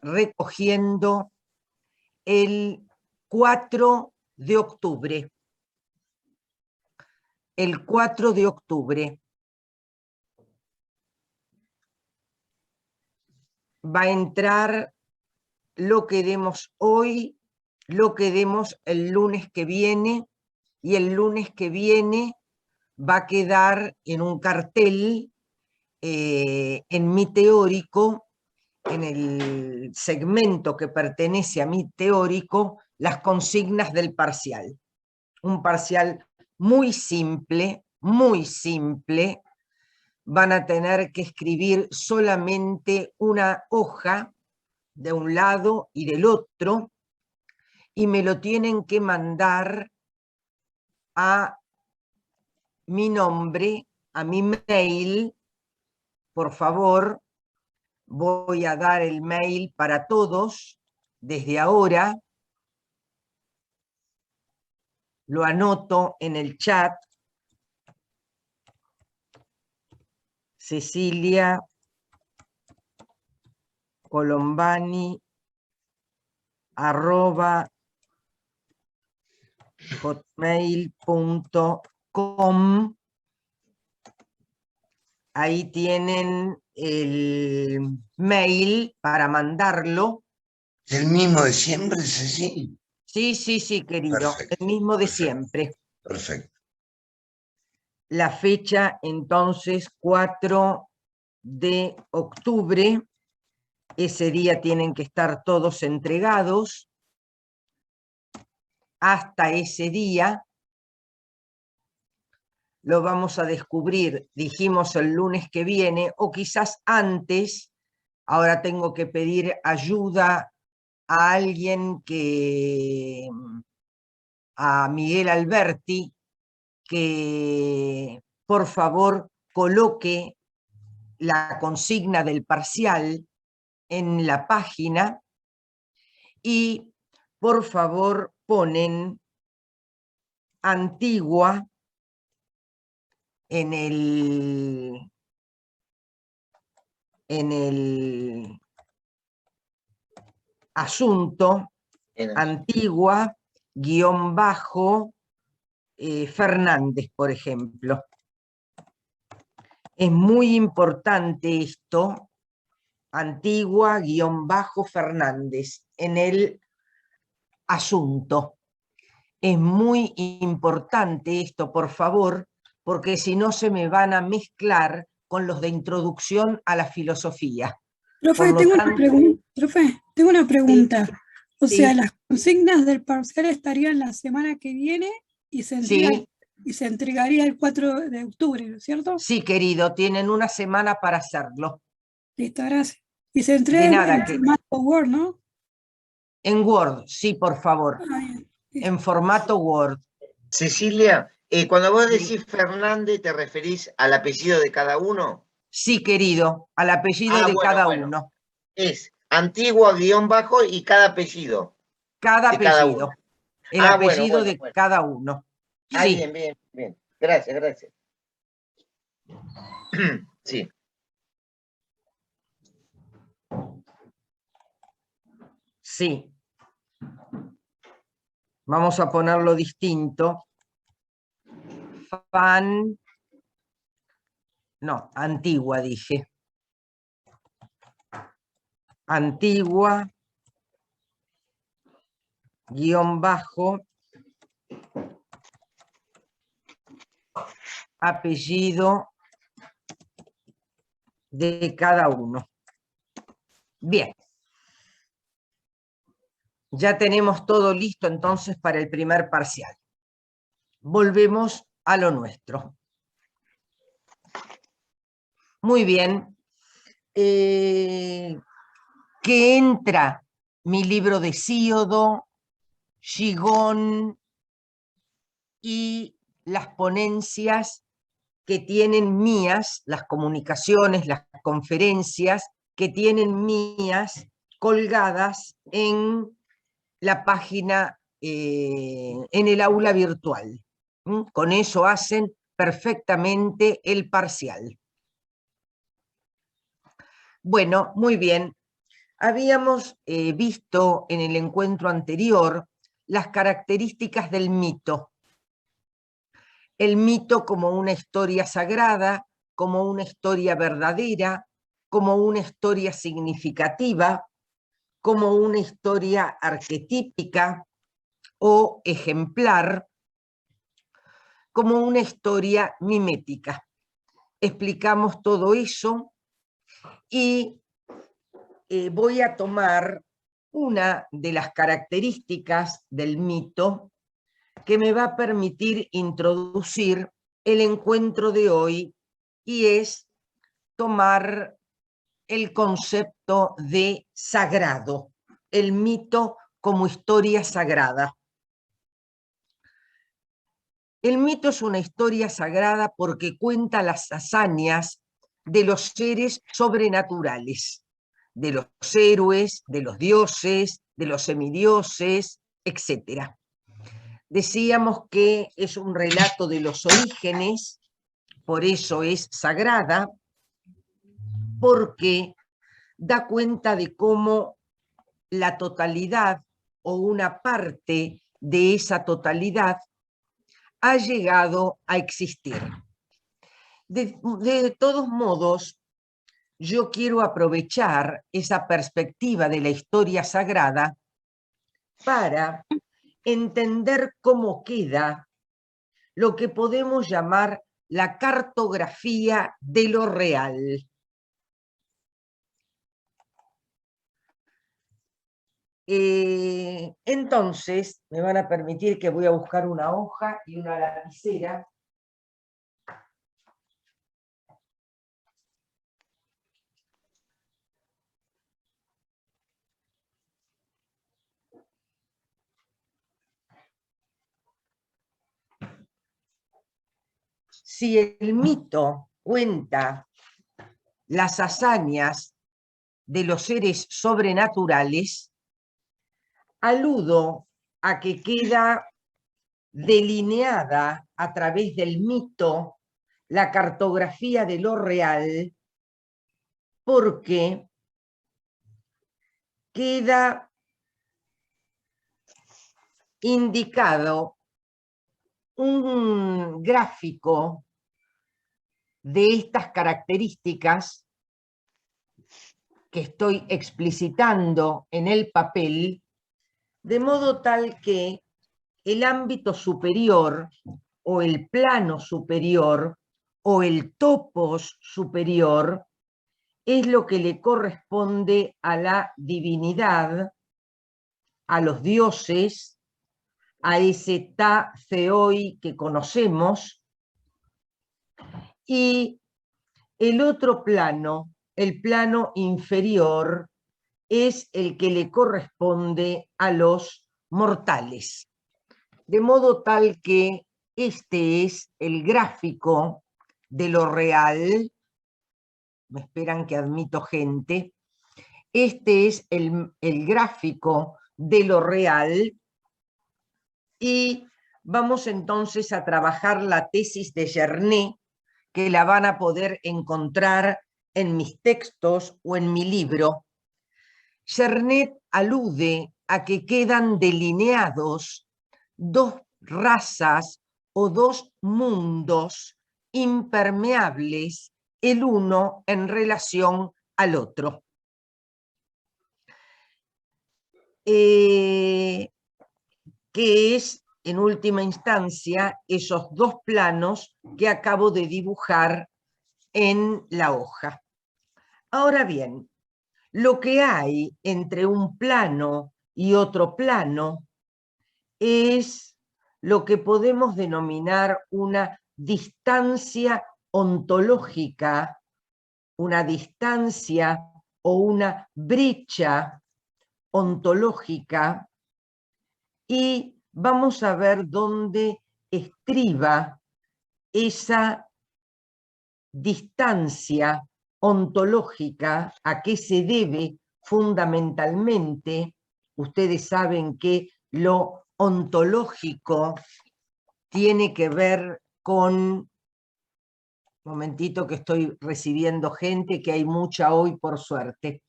recogiendo el 4 de octubre. El 4 de octubre va a entrar lo que demos hoy, lo que demos el lunes que viene, y el lunes que viene va a quedar en un cartel en mi teórico, en el segmento que pertenece a mi teórico, las consignas del parcial. Un parcial muy simple, van a tener que escribir solamente una hoja de un lado y del otro, y me lo tienen que mandar a mi nombre, a mi mail. Por favor, voy a dar el mail para todos desde ahora. Lo anoto en el chat. Cecilia Colombani @hotmail.com. Ahí tienen el mail para mandarlo. ¿Es el mismo de siempre, Ceci? Sí, querido. Perfecto, El mismo de perfecto, siempre. perfecto. La fecha, entonces, 4 de octubre. Ese día tienen que estar todos entregados. Hasta ese día lo vamos a descubrir, dijimos, el lunes que viene, o quizás antes. Ahora tengo que pedir ayuda a alguien a Miguel Alberti, que por favor coloque la consigna del parcial en la página, y por favor ponen Antigua en el asunto, Antigua _ Fernández, por ejemplo. Es muy importante esto, Antigua _ Fernández, en el asunto. Es muy importante esto, por favor, porque si no se me van a mezclar con los de introducción a la filosofía. Profe, tengo una pregunta. Sí, O sea, sí, las consignas del parcial estarían la semana que viene y se sí, entregaría el 4 de octubre, ¿no es cierto? sí, querido, tienen una semana para hacerlo. Listo, gracias. Y se De entrega nada, en formato Word, ¿no? en Word, sí, por favor. Ah, bien. En formato Word. Cecilia, cuando vos Sí. decís Fernández, ¿te referís al apellido de cada uno? Sí, querido, al apellido de cada uno. Es Antigua _ y cada apellido. Cada de cada apellido. uno. El apellido de cada uno. Ah, Sí. bien. Gracias. Sí. Sí. Vamos a ponerlo distinto. Antigua dije. Antigua _ apellido de cada uno. Bien. Ya tenemos todo listo entonces para el primer parcial. Volvemos a lo nuestro. Muy bien. Que entra mi libro de Hesíodo, Gigón y las ponencias que tienen mías, las comunicaciones, las conferencias que tienen mías colgadas en la página, en el aula virtual. Con eso hacen perfectamente el parcial. Bueno, muy bien. Habíamos visto en el encuentro anterior las características del mito. El mito como una historia sagrada, como una historia verdadera, como una historia significativa, como una historia arquetípica o ejemplar, como una historia mimética. Explicamos todo eso y voy a tomar una de las características del mito que me va a permitir introducir el encuentro de hoy, y es tomar el concepto de sagrado, el mito como historia sagrada. El mito es una historia sagrada porque cuenta las hazañas de los seres sobrenaturales, de los héroes, de los dioses, de los semidioses, etc. Decíamos que es un relato de los orígenes, por eso es sagrada, porque da cuenta de cómo la totalidad o una parte de esa totalidad ha llegado a existir. De todos modos, yo quiero aprovechar esa perspectiva de la historia sagrada para entender cómo queda lo que podemos llamar la cartografía de lo real. Entonces, me van a permitir que voy a buscar una hoja y una lapicera. Si el mito cuenta las hazañas de los seres sobrenaturales, aludo a que queda delineada a través del mito la cartografía de lo real, porque queda indicado un gráfico de estas características que estoy explicitando en el papel, de modo tal que el ámbito superior o el plano superior o el topos superior es lo que le corresponde a la divinidad, a los dioses, a ese ta theoi que conocemos, y el otro plano, el plano inferior, es el que le corresponde a los mortales. De modo tal que este es el gráfico de lo real. Me esperan que admito gente. Este es el gráfico de lo real, y vamos entonces a trabajar la tesis de Gernet, que la van a poder encontrar en mis textos o en mi libro. Gernet alude a que quedan delineados dos razas o dos mundos impermeables, el uno en relación al otro. Que es, en última instancia, esos dos planos que acabo de dibujar en la hoja. Ahora bien, lo que hay entre un plano y otro plano es lo que podemos denominar una distancia ontológica, una distancia o una brecha ontológica, y vamos a ver dónde estriba esa distancia ontológica, a qué se debe fundamentalmente. Ustedes saben que lo ontológico tiene que ver con, un momentito que estoy recibiendo gente, que hay mucha hoy por suerte,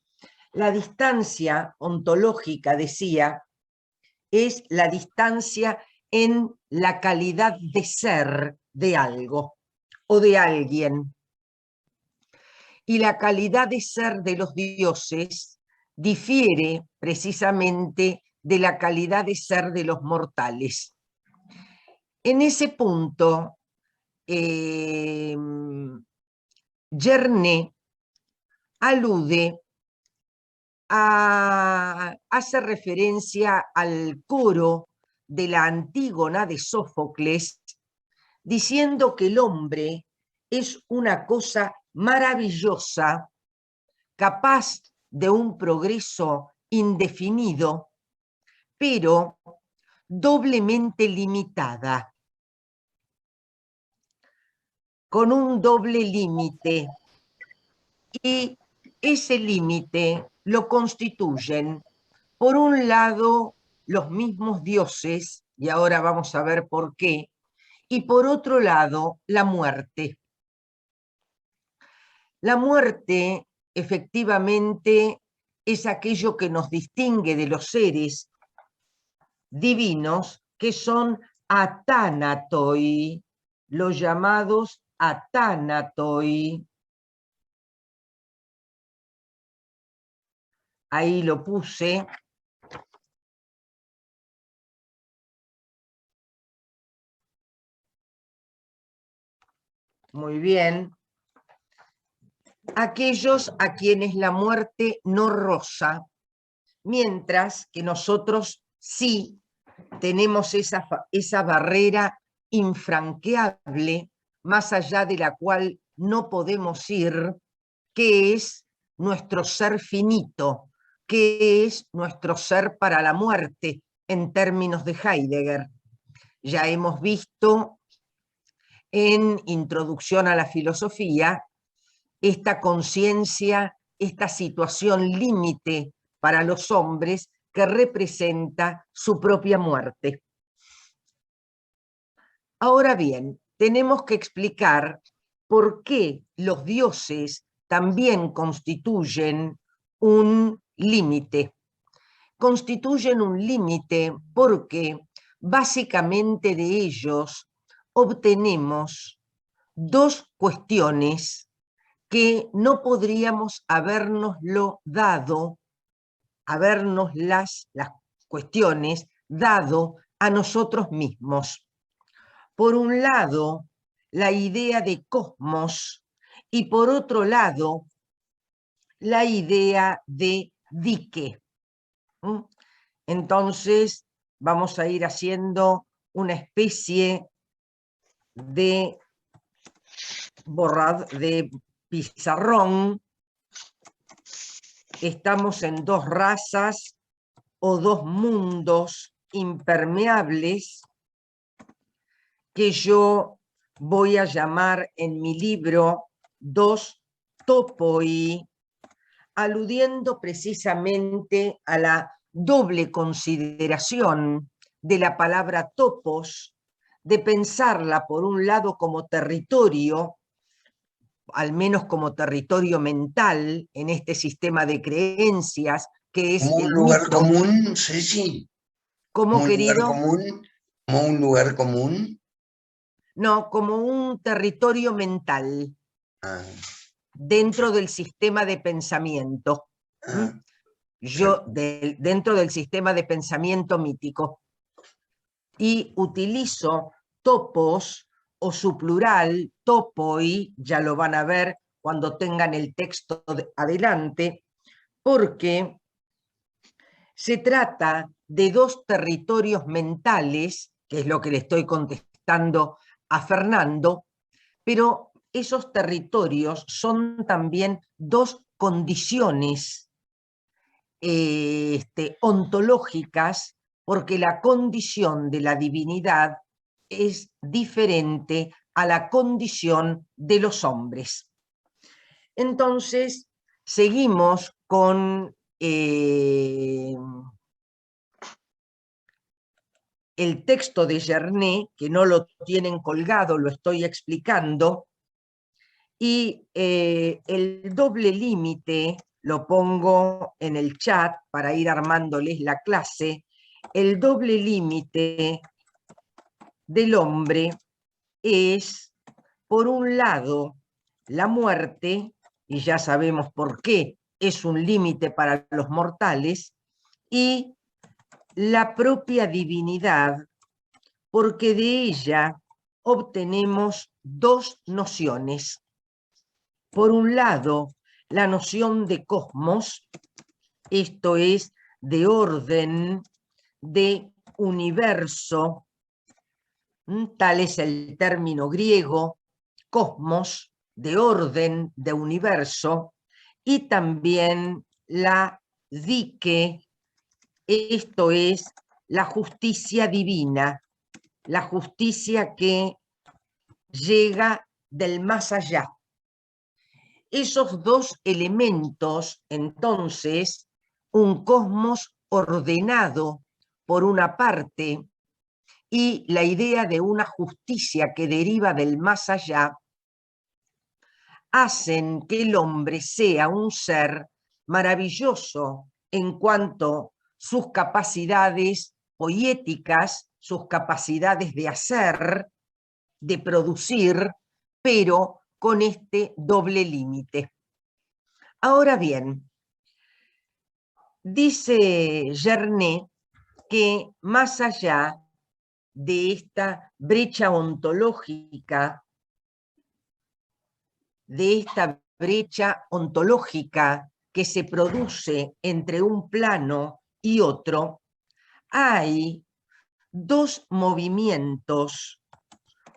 La distancia ontológica, decía, es la distancia en la calidad de ser de algo o de alguien. Y la calidad de ser de los dioses difiere precisamente de la calidad de ser de los mortales. En ese punto, Yerné alude hace referencia al coro de la Antígona de Sófocles, diciendo que el hombre es una cosa maravillosa, capaz de un progreso indefinido, pero doblemente limitada, con un doble límite, y ese límite lo constituyen, por un lado, los mismos dioses, y ahora vamos a ver por qué, y por otro lado, la muerte. La muerte, efectivamente, es aquello que nos distingue de los seres divinos, que son atánatoi, los llamados atánatoi. Ahí lo puse. Muy bien. Aquellos a quienes la muerte no roza, mientras que nosotros sí tenemos esa barrera infranqueable, más allá de la cual no podemos ir, que es nuestro ser finito, que es nuestro ser para la muerte, en términos de Heidegger. Ya hemos visto en Introducción a la Filosofía esta conciencia, esta situación límite para los hombres que representa su propia muerte. Ahora bien, tenemos que explicar por qué los dioses también constituyen un límite. Constituyen un límite porque básicamente de ellos obtenemos dos cuestiones que no podríamos habernoslo dado, habernos las cuestiones dado a nosotros mismos. Por un lado, la idea de cosmos, y por otro lado, la idea de dique. Entonces, vamos a ir haciendo una especie de pizarrón. Estamos en dos razas o dos mundos impermeables que yo voy a llamar en mi libro dos topoi, aludiendo precisamente a la doble consideración de la palabra topos, de pensarla por un lado como territorio, al menos como territorio mental en este sistema de creencias que es como un el lugar mito. común, Ceci. ¿Cómo, querido? Como un lugar común. No, como un territorio mental. Ah. Dentro del sistema de pensamiento. Dentro del sistema de pensamiento mítico. Y utilizo topos o su plural, topoi, ya lo van a ver cuando tengan el texto adelante, porque se trata de dos territorios mentales, que es lo que le estoy contestando a Fernando, pero esos territorios son también dos condiciones ontológicas, porque la condición de la divinidad es diferente a la condición de los hombres. Entonces, seguimos con el texto de Yerné, que no lo tienen colgado, lo estoy explicando, y el doble límite lo pongo en el chat para ir armándoles la clase, el doble límite del hombre es, por un lado, la muerte, y ya sabemos por qué es un límite para los mortales, y la propia divinidad, porque de ella obtenemos dos nociones. Por un lado, la noción de cosmos, esto es, de orden, de universo, tal es el término griego, cosmos, de orden, de universo, y también la dike, esto es, la justicia divina, la justicia que llega del más allá. Esos dos elementos, entonces, un cosmos ordenado por una parte y la idea de una justicia que deriva del más allá, hacen que el hombre sea un ser maravilloso en cuanto a sus capacidades poéticas, sus capacidades de hacer, de producir, pero con este doble límite. Ahora bien, dice Gernet que más allá de esta brecha ontológica, que se produce entre un plano y otro, hay dos movimientos,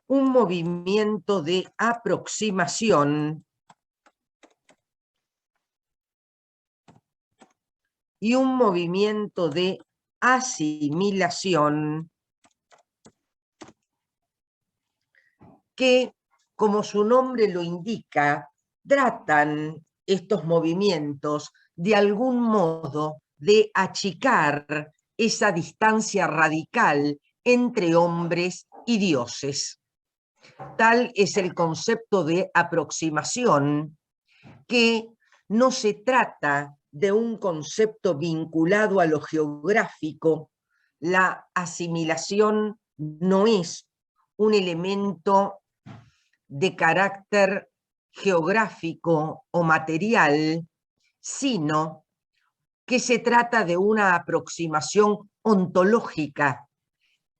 un movimiento de aproximación y un movimiento de asimilación que, como su nombre lo indica, tratan estos movimientos de algún modo de achicar esa distancia radical entre hombres y dioses. Tal es el concepto de aproximación, que no se trata de un concepto vinculado a lo geográfico. La asimilación no es un elemento de carácter geográfico o material, sino que se trata de una aproximación ontológica.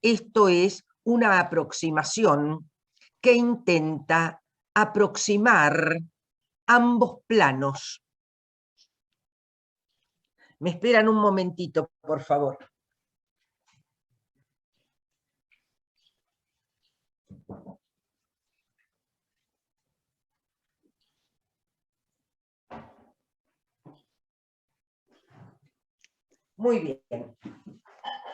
Esto es una aproximación que intenta aproximar ambos planos. Me esperan un momentito, por favor. Muy bien.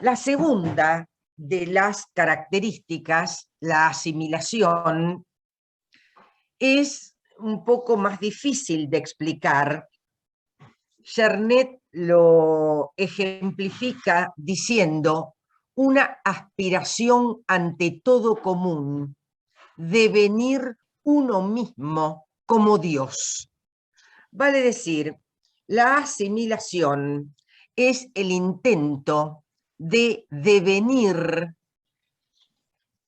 La segunda de las características, la asimilación, es un poco más difícil de explicar. Gernet lo ejemplifica diciendo una aspiración ante todo común, devenir uno mismo como Dios. Vale decir, la asimilación es el intento de devenir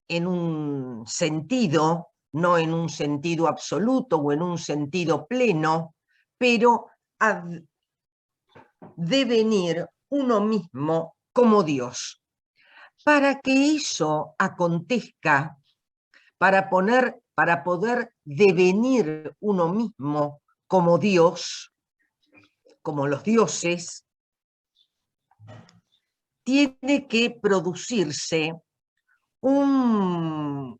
en un sentido, no en un sentido absoluto o en un sentido pleno, pero a devenir uno mismo como Dios. Para que eso acontezca, para poder devenir uno mismo como Dios, como los dioses, tiene que producirse una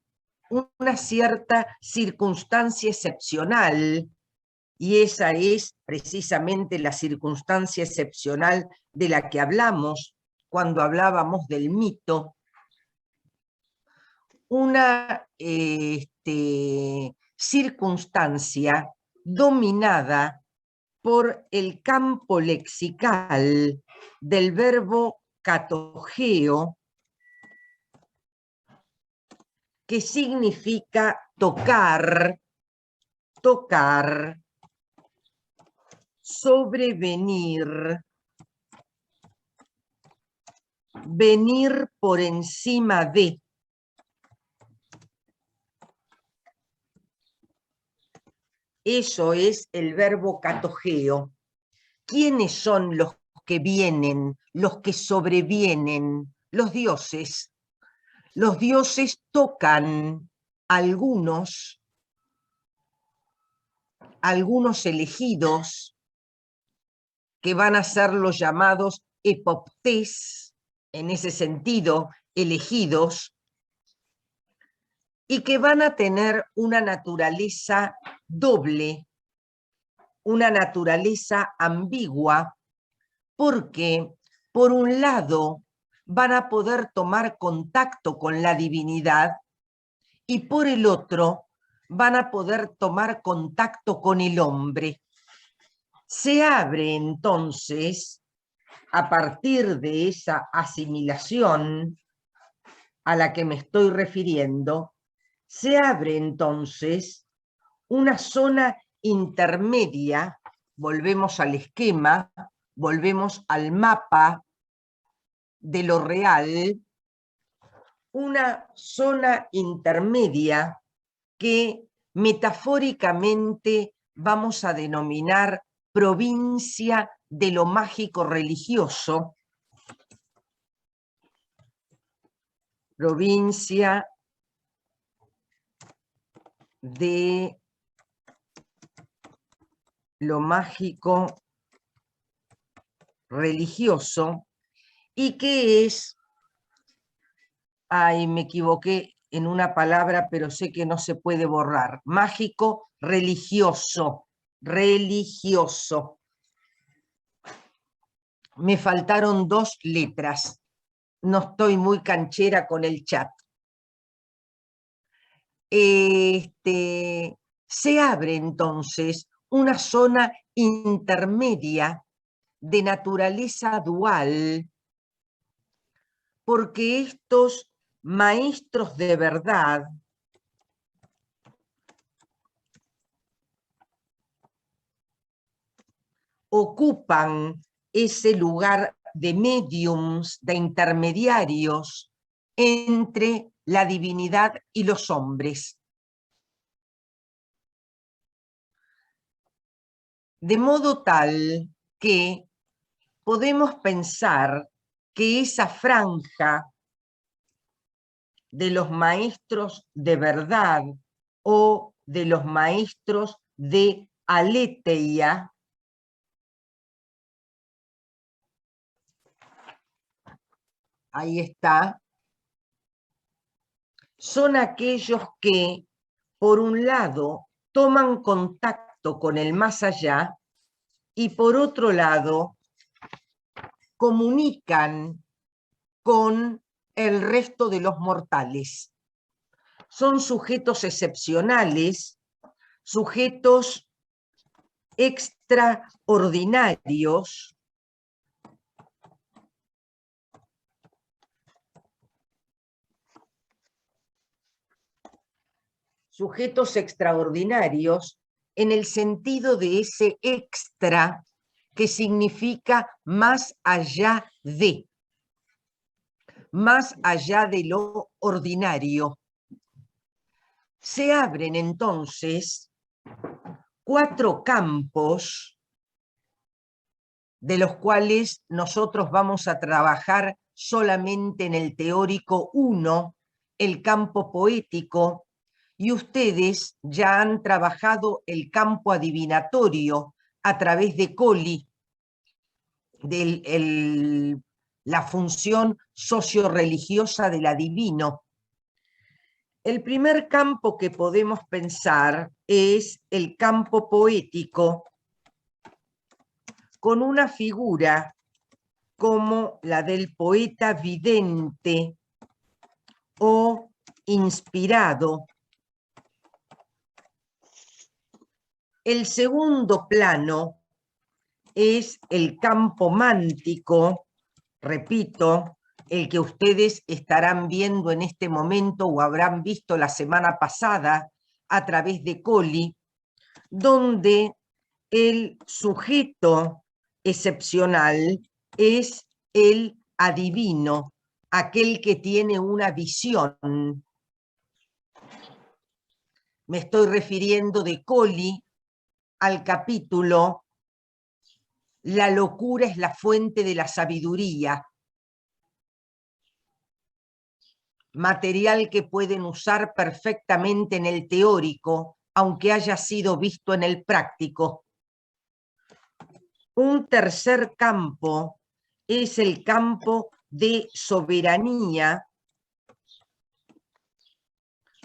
cierta circunstancia excepcional, y esa es precisamente la circunstancia excepcional de la que hablamos cuando hablábamos del mito, una circunstancia dominada por el campo lexical del verbo katogeo, que significa tocar, tocar, sobrevenir, venir por encima de. Eso es el verbo catogeo. ¿Quiénes son los que vienen, los que sobrevienen? Los dioses. Los dioses tocan algunos elegidos, que van a ser los llamados epoptés, en ese sentido, elegidos, y que van a tener una naturaleza doble, una naturaleza ambigua, porque, por un lado, van a poder tomar contacto con la divinidad, y por el otro, van a poder tomar contacto con el hombre. Se abre entonces, a partir de esa asimilación a la que me estoy refiriendo, se abre entonces una zona intermedia, volvemos al esquema, volvemos al mapa de lo real, una zona intermedia que metafóricamente vamos a denominar provincia de lo mágico religioso, provincia de lo mágico religioso, y que es, ay, me equivoqué en una palabra, pero sé que no se puede borrar, mágico religioso, religioso. Me faltaron 2 letras, no estoy muy canchera con el chat. Se abre entonces una zona intermedia de naturaleza dual, porque estos maestros de verdad ocupan ese lugar de médiums, de intermediarios entre la divinidad y los hombres. De modo tal que podemos pensar que esa franja de los maestros de verdad o de los maestros de aletheia ahí está, son aquellos que, por un lado, toman contacto con el más allá y por otro lado, comunican con el resto de los mortales. Son sujetos excepcionales, sujetos extraordinarios, en el sentido de ese extra que significa más allá de lo ordinario. Se abren entonces 4 campos de los cuales nosotros vamos a trabajar solamente en el teórico 1, el campo poético, y ustedes ya han trabajado el campo adivinatorio a través de Colli, la función socio-religiosa del adivino. El primer campo que podemos pensar es el campo poético, con una figura como la del poeta vidente o inspirado. El segundo plano es el campo mántico, repito, el que ustedes estarán viendo en este momento o habrán visto la semana pasada a través de Colli, donde el sujeto excepcional es el adivino, aquel que tiene una visión. Me estoy refiriendo de Colli al capítulo La locura es la fuente de la sabiduría. Material que pueden usar perfectamente en el teórico, aunque haya sido visto en el práctico. Un tercer campo es el campo de soberanía,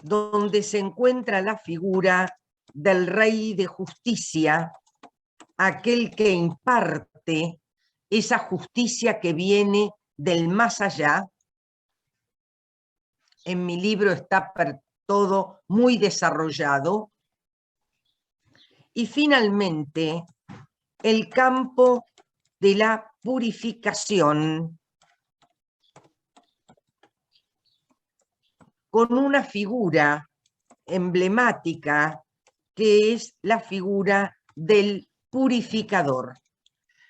donde se encuentra la figura del rey de justicia, aquel que imparte esa justicia que viene del más allá. En mi libro está todo muy desarrollado. Y finalmente, el campo de la purificación, con una figura emblemática que es la figura del purificador.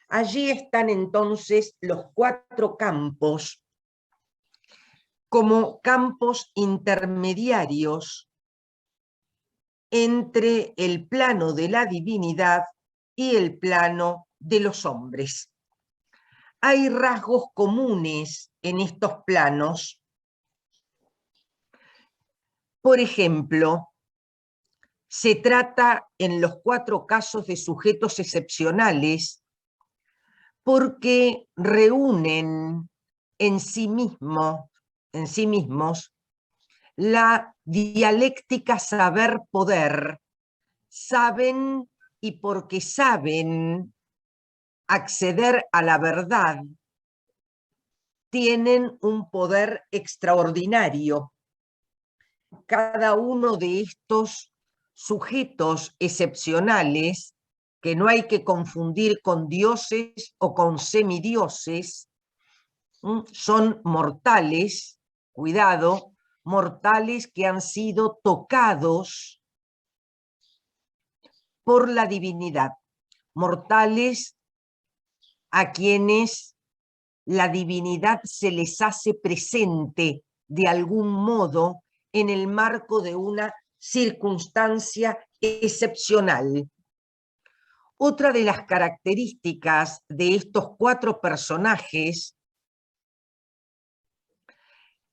Allí están entonces los 4 campos como campos intermediarios entre el plano de la divinidad y el plano de los hombres. Hay rasgos comunes en estos planos. Por ejemplo, se trata en los 4 casos de sujetos excepcionales porque reúnen en sí mismos la dialéctica saber-poder. Saben, y porque saben acceder a la verdad, tienen un poder extraordinario. Cada uno de estos sujetos excepcionales, que no hay que confundir con dioses o con semidioses, son mortales, cuidado, mortales que han sido tocados por la divinidad, mortales a quienes la divinidad se les hace presente de algún modo en el marco de una circunstancia excepcional. Otra de las características de estos 4 personajes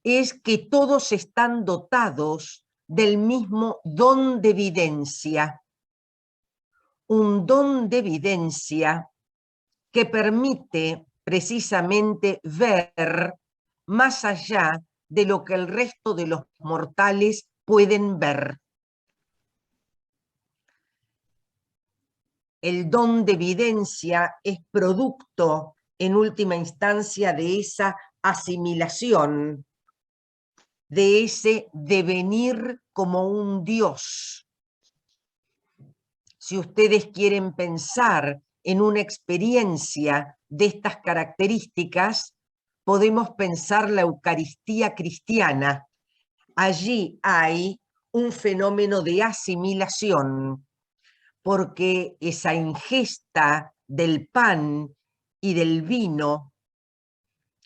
es que todos están dotados del mismo don de evidencia. Un don de evidencia que permite precisamente ver más allá de lo que el resto de los mortales pueden ver. El don de evidencia es producto, en última instancia, de esa asimilación, de ese devenir como un Dios. Si ustedes quieren pensar en una experiencia de estas características, podemos pensar la Eucaristía cristiana. Allí hay un fenómeno de asimilación, porque esa ingesta del pan y del vino,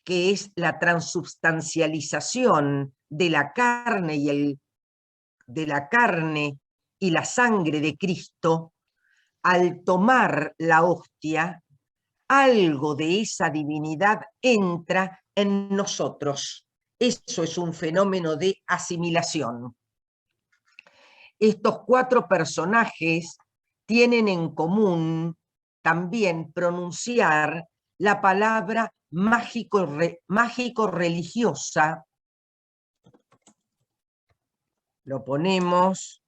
que es la transubstancialización de la carne y la sangre de Cristo, al tomar la hostia, algo de esa divinidad entra en nosotros. Eso es un fenómeno de asimilación. Estos 4 personajes tienen en común también pronunciar la palabra mágico-religiosa. Lo ponemos.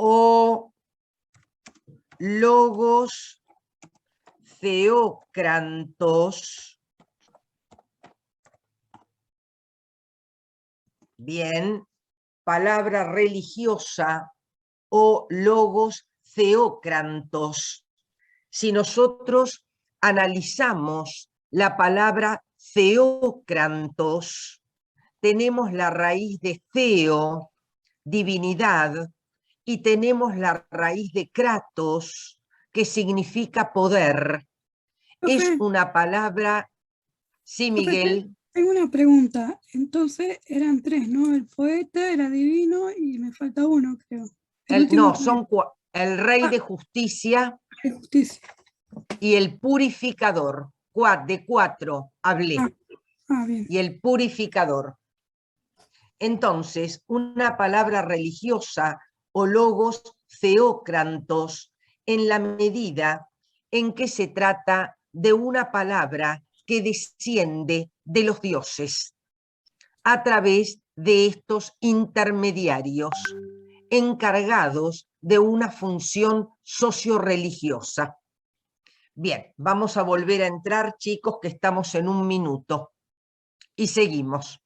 O logos theócrantos. Bien, palabra religiosa o logos theócrantos. Si nosotros analizamos la palabra theócrantos, tenemos la raíz de theo, divinidad, y tenemos la raíz de kratos, que significa poder. Es Profe, una palabra, sí, profe, Miguel, tengo una pregunta. Entonces eran tres, ¿no? El poeta, el adivino y me falta uno, creo. El último no, poeta. son el rey Ah, de justicia de justicia. y el purificador. De cuatro hablé. Bien. Y el purificador. Entonces, una palabra religiosa o logos theócrantos en la medida en que se trata de una palabra que desciende de los dioses a través de estos intermediarios encargados de una función socio-religiosa. Bien, vamos a volver a entrar, chicos, que estamos en un minuto. Y seguimos.